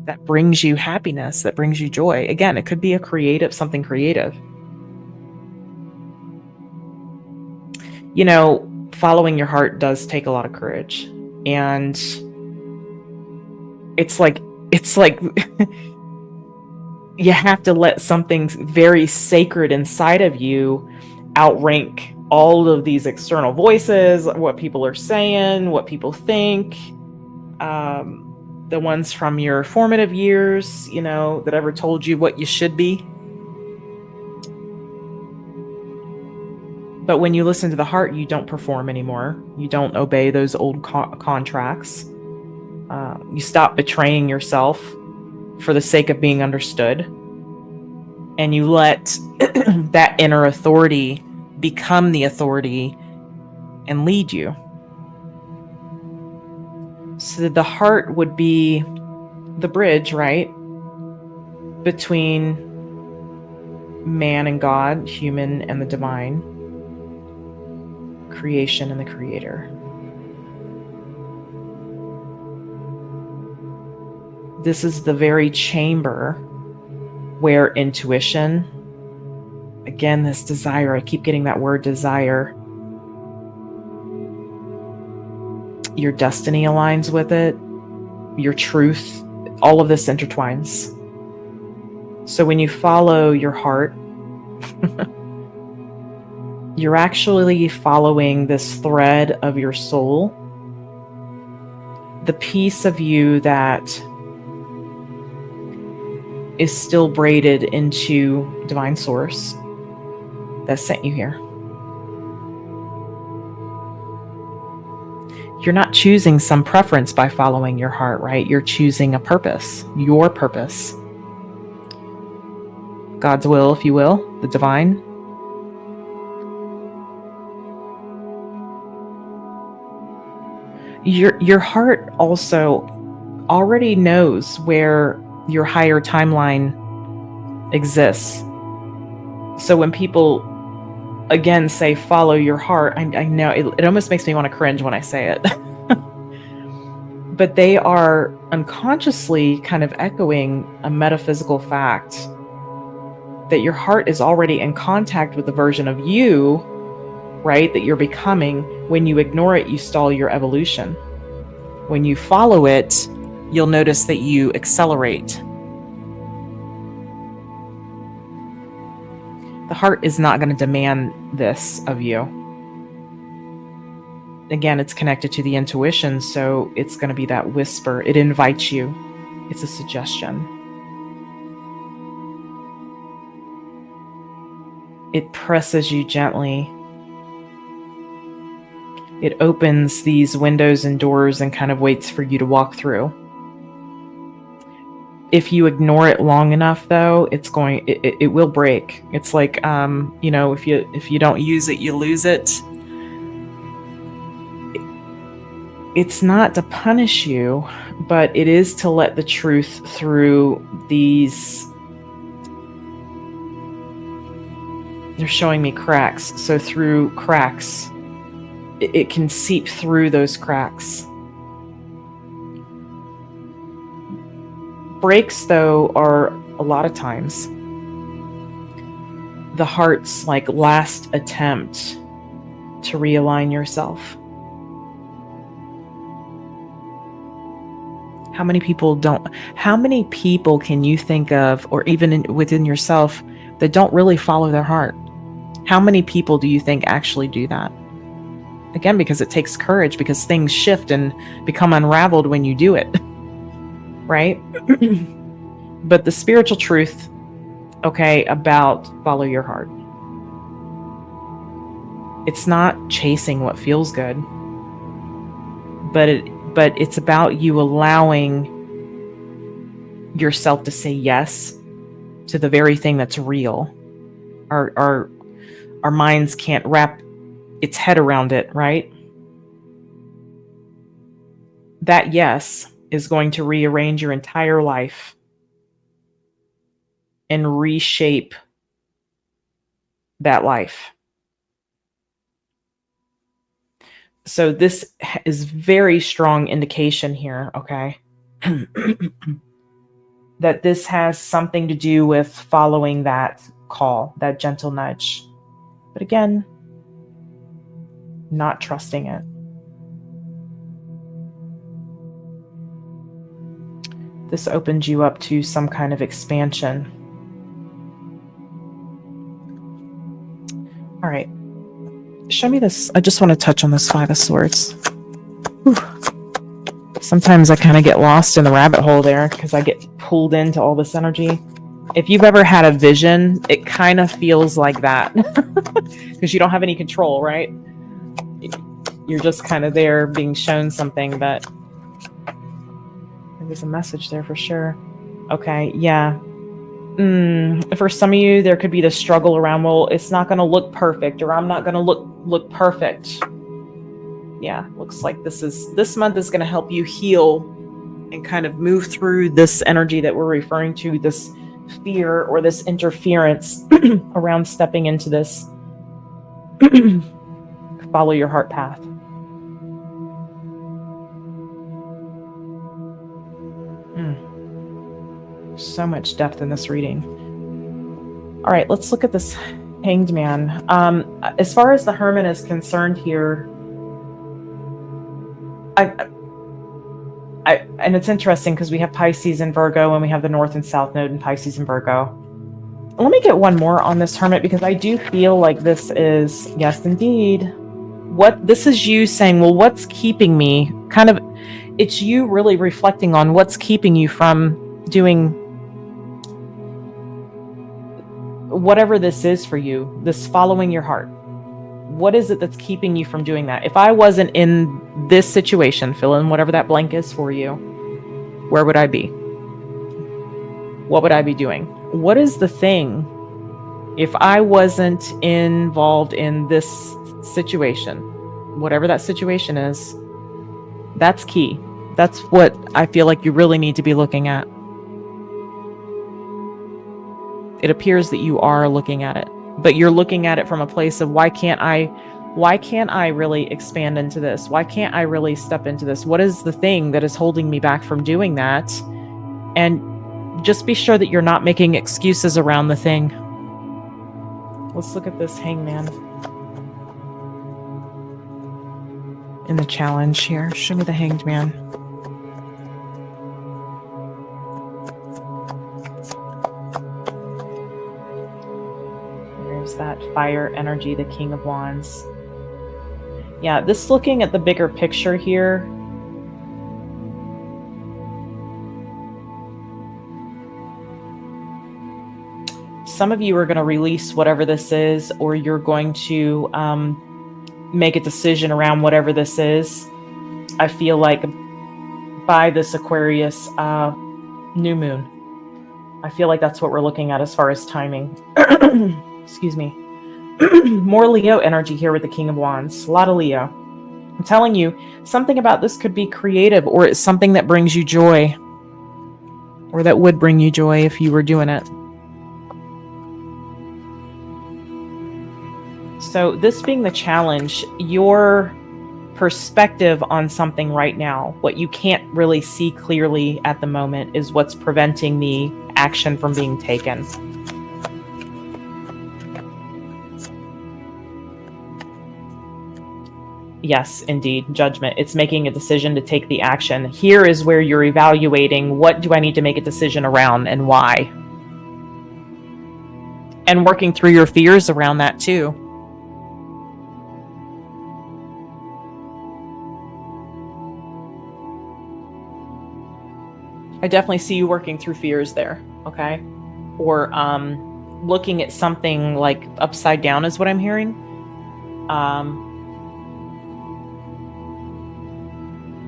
that brings you happiness, that brings you joy. Again, it could be something creative. You know, following your heart does take a lot of courage. And it's like you have to let something very sacred inside of you outrank all of these external voices, what people are saying, what people think, the ones from your formative years, you know, that ever told you what you should be. But when you listen to the heart, you don't perform anymore. You don't obey those old contracts. You stop betraying yourself for the sake of being understood. And you let that inner authority become the authority and lead you. So the heart would be the bridge, right? Between man and God, human and the divine, creation and the creator. This is the very chamber where intuition, again, this desire, I keep getting that word desire, your destiny aligns with it, your truth, all of this intertwines. So when you follow your heart, you're actually following this thread of your soul, the piece of you that is still braided into divine source that sent you here. You're not choosing some preference by following your heart, right? You're choosing a purpose, your purpose. God's will, if you will, the divine. Your heart also already knows where your higher timeline exists. So when people again say follow your heart, I know it almost makes me want to cringe when I say it. But they are unconsciously kind of echoing a metaphysical fact that your heart is already in contact with the version of you, right, that you're becoming. When you ignore it, you stall your evolution. When you follow it, you'll notice that you accelerate. The heart is not going to demand this of you. Again, it's connected to the intuition, so it's going to be that whisper. It invites you. It's a suggestion. It presses you gently. It opens these windows and doors and kind of waits for you to walk through. If you ignore it long enough, though, it will break. It's like, you know, if you don't use it, you lose it. It's not to punish you, but it is to let the truth through these. They're showing me cracks. So through cracks, it can seep through those cracks. breaks, though, are a lot of times the heart's like last attempt to realign yourself. How many people can you think of, or even within yourself, that don't really follow their heart? How many people do you think actually do that? Again, because it takes courage, because things shift and become unraveled when you do it, right? But the spiritual truth, okay, about follow your heart. It's not chasing what feels good, but it's about you allowing yourself to say yes to the very thing that's real. Our minds can't wrap its head around it, right? That yes is going to rearrange your entire life and reshape that life. So this is very strong indication here, okay? That this has something to do with following that call, that gentle nudge. But again, not trusting it. This opens you up to some kind of expansion. All right. Show me this. I just want to touch on this Five of Swords. Whew. Sometimes I kind of get lost in the rabbit hole there because I get pulled into all this energy. If you've ever had a vision, it kind of feels like that because you don't have any control, right? You're just kind of there being shown something, but there's a message there for sure. Okay, yeah. For some of you, there could be the struggle around, well, it's not going to look perfect, or I'm not going to look perfect. Yeah, looks like this month is going to help you heal and kind of move through this energy that we're referring to, this fear or this interference around stepping into this follow your heart path. So much depth in this reading. All right, let's look at this Hanged Man. As far as the Hermit is concerned here, and it's interesting because we have Pisces and Virgo, and we have the North and South Node in Pisces and Virgo. Let me get one more on this Hermit, because I do feel like this is, yes, indeed. This is you saying, well, what's keeping me? Kind of, it's you really reflecting on what's keeping you from doing whatever this is for you, this following your heart. What is it that's keeping you from doing that? If I wasn't in this situation, fill in whatever that blank is for you, where would I be? What would I be doing? What is the thing? If I wasn't involved in this situation, whatever that situation is, that's key. That's what I feel like you really need to be looking at. It appears that you are looking at it, but you're looking at it from a place of why can't I really expand into this? Why can't I really step into this? What is the thing that is holding me back from doing that? And just be sure that you're not making excuses around the thing. Let's look at this Hangman in the challenge here. Show me the Hanged Man. That fire energy, the King of Wands. Yeah, this looking at the bigger picture here. Some of you are going to release whatever this is, or you're going to make a decision around whatever this is. I feel like by this Aquarius new moon. I feel like that's what we're looking at as far as timing. Excuse me. More Leo energy here with the King of Wands. A lot of Leo. I'm telling you, something about this could be creative, or it's something that brings you joy, or that would bring you joy if you were doing it. So this being the challenge, your perspective on something right now. What you can't really see clearly at the moment is what's preventing the action from being taken. Yes, indeed, judgment. It's making a decision to take the action. Here is where you're evaluating, what do I need to make a decision around and why? And working through your fears around that too. I definitely see you working through fears there, okay? Or looking at something like upside down is what I'm hearing.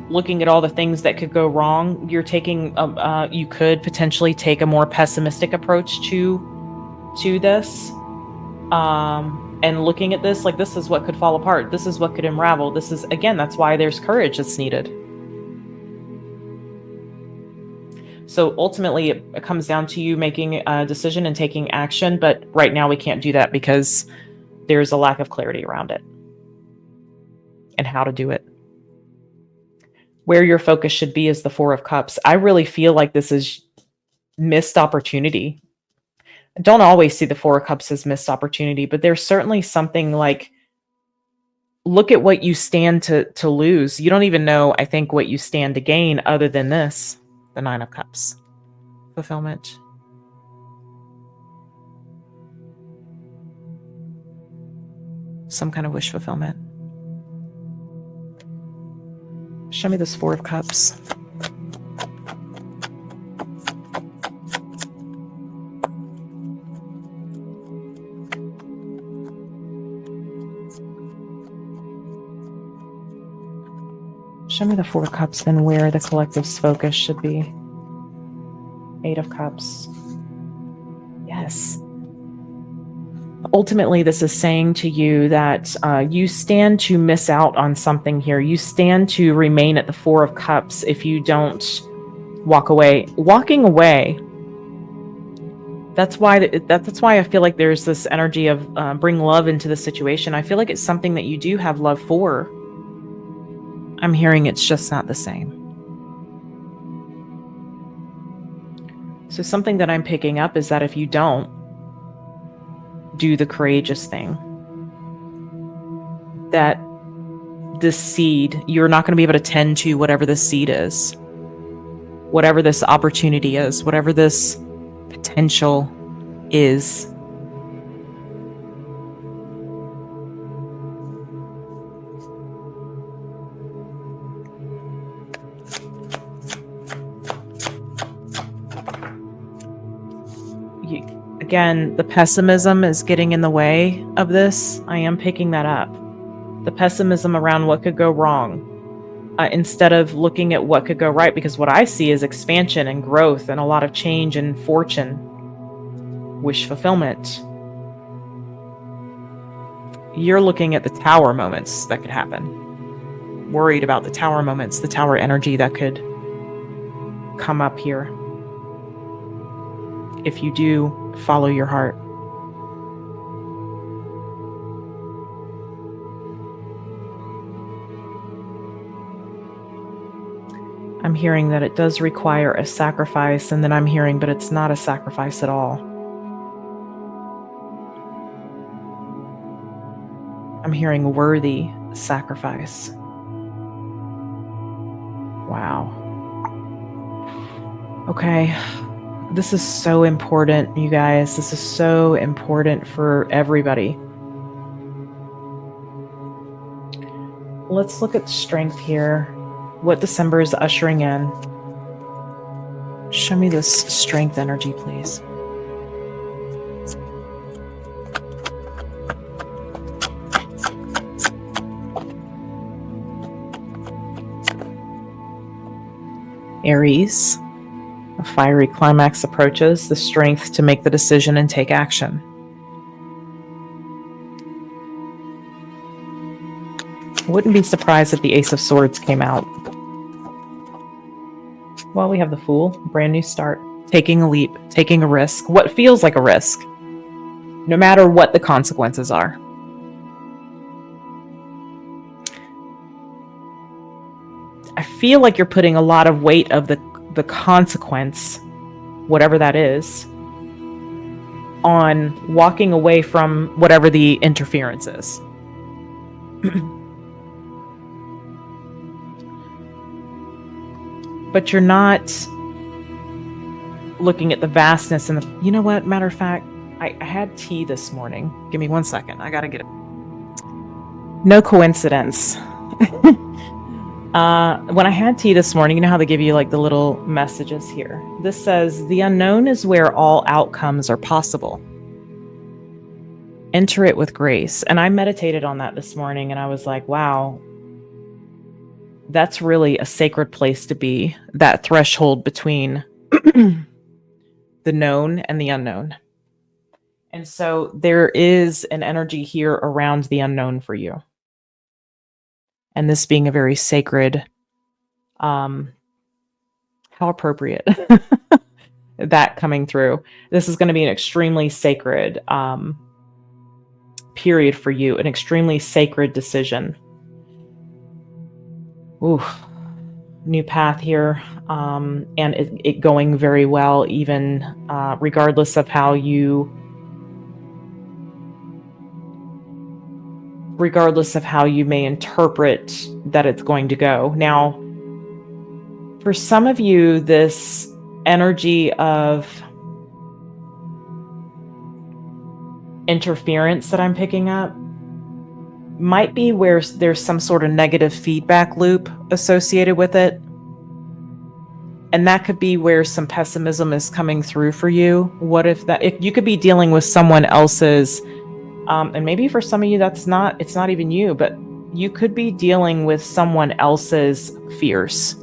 Looking at all the things that could go wrong, you're taking, you could potentially take a more pessimistic approach to this. And looking at this, like, this is what could fall apart. This is what could unravel. This is, again, that's why there's courage that's needed. So ultimately, it comes down to you making a decision and taking action. But right now, we can't do that because there's a lack of clarity around it and how to do it. Where your focus should be is the Four of Cups. I really feel like this is missed opportunity. I don't always see the Four of Cups as missed opportunity, but there's certainly something like, look at what you stand to lose. You don't even know, I think, what you stand to gain other than this. The Nine of Cups. Fulfillment. Some kind of wish fulfillment. Show me this Four of Cups. Show me the Four of Cups and where the collective's focus should be. Eight of Cups. Yes. Ultimately, this is saying to you that you stand to miss out on something here. You stand to remain at the Four of Cups if you don't walk away. Walking away. That's why I feel like there's this energy of bring love into the situation. I feel like it's something that you do have love for. I'm hearing it's just not the same. So something that I'm picking up is that if you don't do the courageous thing, that this seed, you're not going to be able to tend to whatever this seed is, whatever this opportunity is, whatever this potential is. Again, the pessimism is getting in the way of this. I am picking that up. The pessimism around what could go wrong, instead of looking at what could go right, because what I see is expansion and growth and a lot of change and fortune, wish fulfillment. You're looking at the tower moments that could happen. Worried about the tower moments, the tower energy that could come up here. If you do follow your heart. I'm hearing that it does require a sacrifice, and then I'm hearing, but it's not a sacrifice at all. I'm hearing worthy sacrifice. Wow. Okay. This is so important, you guys. This is so important for everybody. Let's look at strength here. What December is ushering in. Show me this strength energy, please. Aries. A fiery climax approaches, the strength to make the decision and take action. I wouldn't be surprised if the Ace of Swords came out. Well, we have the Fool, brand new start, taking a leap, taking a risk, what feels like a risk, no matter what the consequences are. feel like you're putting a lot of weight of the consequence, whatever that is, on walking away from whatever the interference is. But you're not looking at the vastness and the, you know what, matter of fact, I had tea this morning. Give me 1 second. I gotta get it. No coincidence. When I had tea this morning, you know how they give you like the little messages here? This says, the unknown is where all outcomes are possible. Enter it with grace. And I meditated on that this morning and I was like, wow, that's really a sacred place to be, that threshold between the known and the unknown. And so there is an energy here around the unknown for you. And this being a very sacred, how appropriate that coming through. This is going to be an extremely sacred period for you, an extremely sacred decision. Ooh, new path here, and it going very well, even regardless of how you may interpret that it's going to go. Now, for some of you, this energy of interference that I'm picking up might be where there's some sort of negative feedback loop associated with it. And that could be where some pessimism is coming through for you. What if you could be dealing with someone else's, and maybe for some of you, it's not even you, but you could be dealing with someone else's fears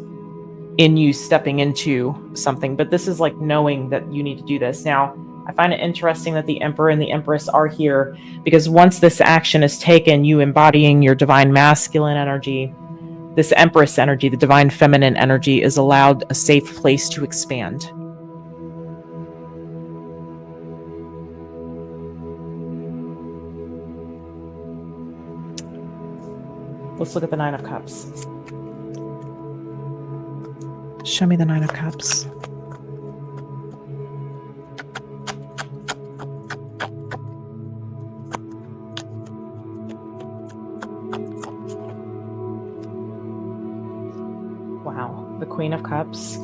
in you stepping into something. But this is like knowing that you need to do this. Now, I find it interesting that the Emperor and the Empress are here, because once this action is taken, you embodying your divine masculine energy, this Empress energy, the divine feminine energy, is allowed a safe place to expand. Let's look at the Nine of Cups. Show me the Nine of Cups. Wow, the Queen of Cups.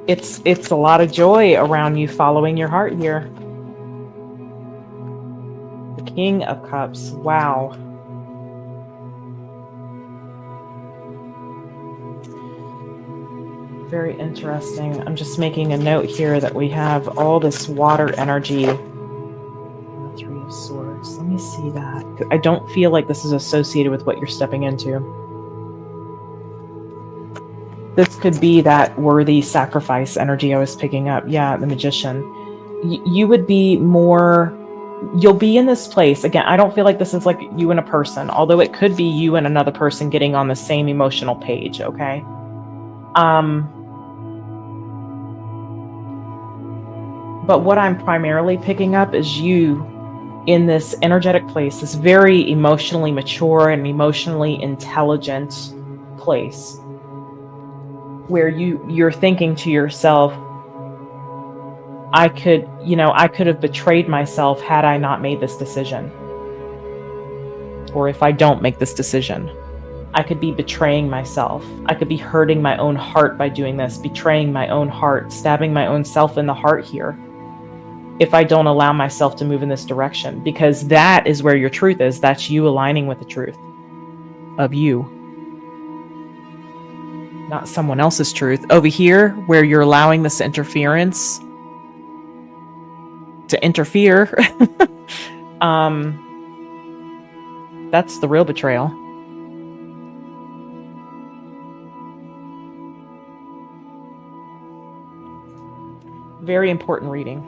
It's a lot of joy around you following your heart here. The King of Cups. Wow. Very interesting. I'm just making a note here that we have all this water energy. The Three of Swords. Let me see that. I don't feel like this is associated with what you're stepping into. This could be that worthy sacrifice energy I was picking up. Yeah, the Magician. You would be more... You'll be in this place. Again, I don't feel like this is like you and a person, although it could be you and another person getting on the same emotional page, okay? But what I'm primarily picking up is you in this energetic place, this very emotionally mature and emotionally intelligent place, where you're thinking to yourself, I could have betrayed myself had I not made this decision. Or if I don't make this decision, I could be betraying myself. I could be hurting my own heart by doing this, betraying my own heart, stabbing my own self in the heart here, if I don't allow myself to move in this direction. Because that is where your truth is. That's you aligning with the truth of you, not someone else's truth. Over here, where you're allowing this interference to interfere, that's the real betrayal. Very important reading.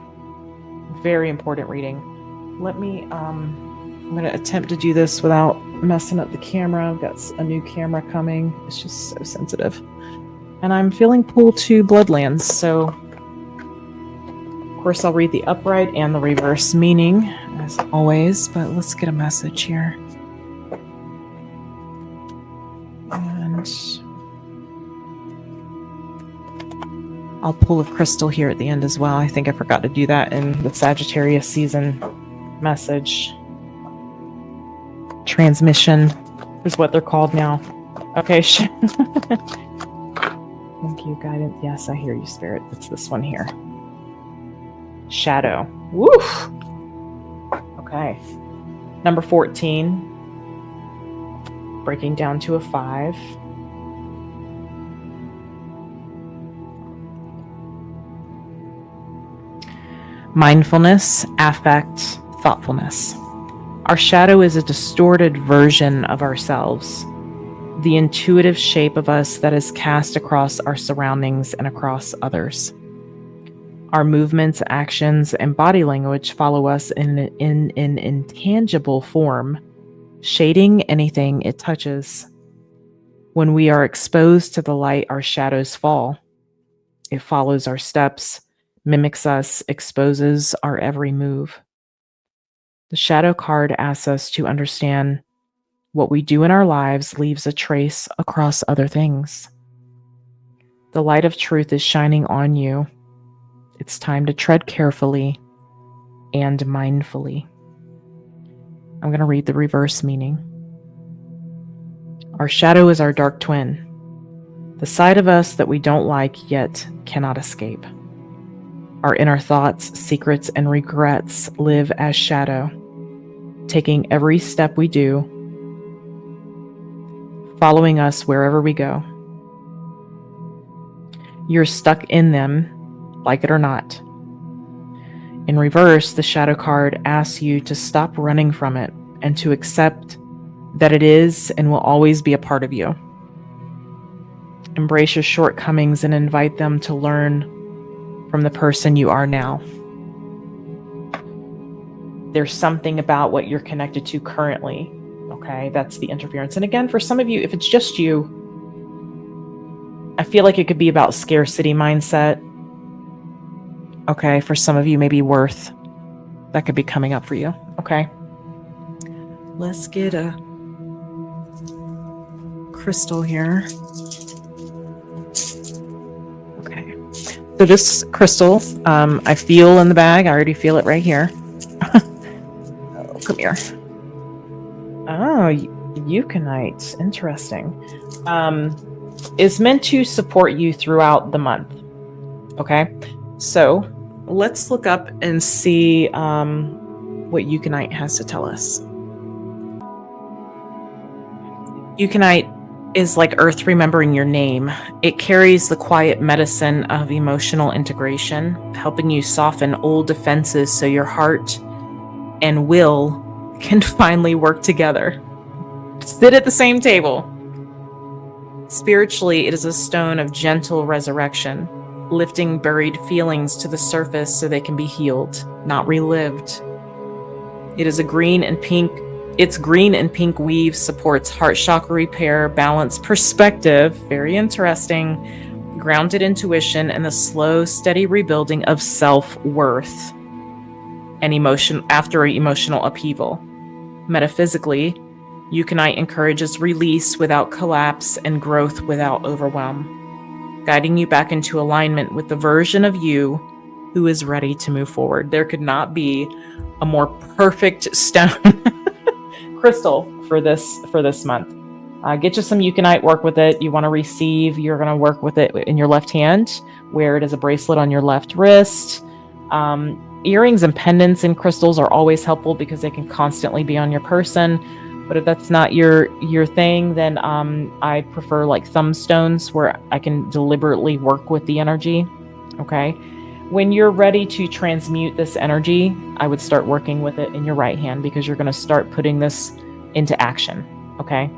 Very important reading. Let me, I'm going to attempt to do this without messing up the camera. I've got a new camera coming. It's just so sensitive. And I'm feeling pulled to Bloodlands, so of course I'll read the upright and the reverse meaning, as always, but let's get a message here. And I'll pull a crystal here at the end as well. I think I forgot to do that in the Sagittarius season message. Transmission is what they're called now. Okay. Thank you, guidance. Yes, I hear you, Spirit. It's this one here. Shadow. Woof. Okay. Number 14. Breaking down to a 5. Mindfulness, affect, thoughtfulness. Our shadow is a distorted version of ourselves, the intuitive shape of us that is cast across our surroundings and across others. Our movements, actions, and body language follow us in an intangible form, shading anything it touches. When we are exposed to the light, our shadows fall. It follows our steps, mimics us, exposes our every move. The shadow card asks us to understand what we do in our lives leaves a trace across other things. The light of truth is shining on you. It's time to tread carefully and mindfully. I'm going to read the reverse meaning. Our shadow is our dark twin, the side of us that we don't like yet cannot escape. Our inner thoughts, secrets, and regrets live as shadow, taking every step we do, following us wherever we go. You're stuck in them, like it or not. In reverse, the shadow card asks you to stop running from it and to accept that it is and will always be a part of you. Embrace your shortcomings and invite them to learn from the person you are now. There's something about what you're connected to currently. Okay, that's the interference. And again, for some of you, if it's just you, I feel like it could be about scarcity mindset. Okay, for some of you, maybe worth. That could be coming up for you. Okay. Let's get a crystal here. Okay. So this crystal, I feel in the bag. I already feel it right here. Oh, come here. Oh, euconite. Interesting. Is meant to support you throughout the month. Okay. So let's look up and see what euconite has to tell us. Euconite is like earth remembering your name. It carries the quiet medicine of emotional integration, helping you soften old defenses so your heart and will can finally work together. Sit at the same table. Spiritually, it is a stone of gentle resurrection, lifting buried feelings to the surface so they can be healed, not relived. It is its green and pink weave supports heart chakra repair, balance, perspective, very interesting, grounded intuition, and the slow, steady rebuilding of self-worth and emotion after emotional upheaval. Metaphysically, euconite encourages release without collapse and growth without overwhelm, guiding you back into alignment with the version of you who is ready to move forward. There could not be a more perfect stone crystal for this month. Get you some euconite, work with it. You want to receive, you're going to work with it in your left hand, wear it as a bracelet on your left wrist. Earrings and pendants and crystals are always helpful because they can constantly be on your person. But if that's not your thing, then I prefer like thumb stones where I can deliberately work with the energy. Okay. When you're ready to transmute this energy, I would start working with it in your right hand because you're going to start putting this into action. Okay.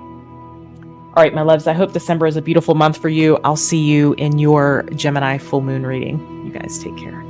All right, my loves, I hope December is a beautiful month for you. I'll see you in your Gemini full moon reading. You guys take care.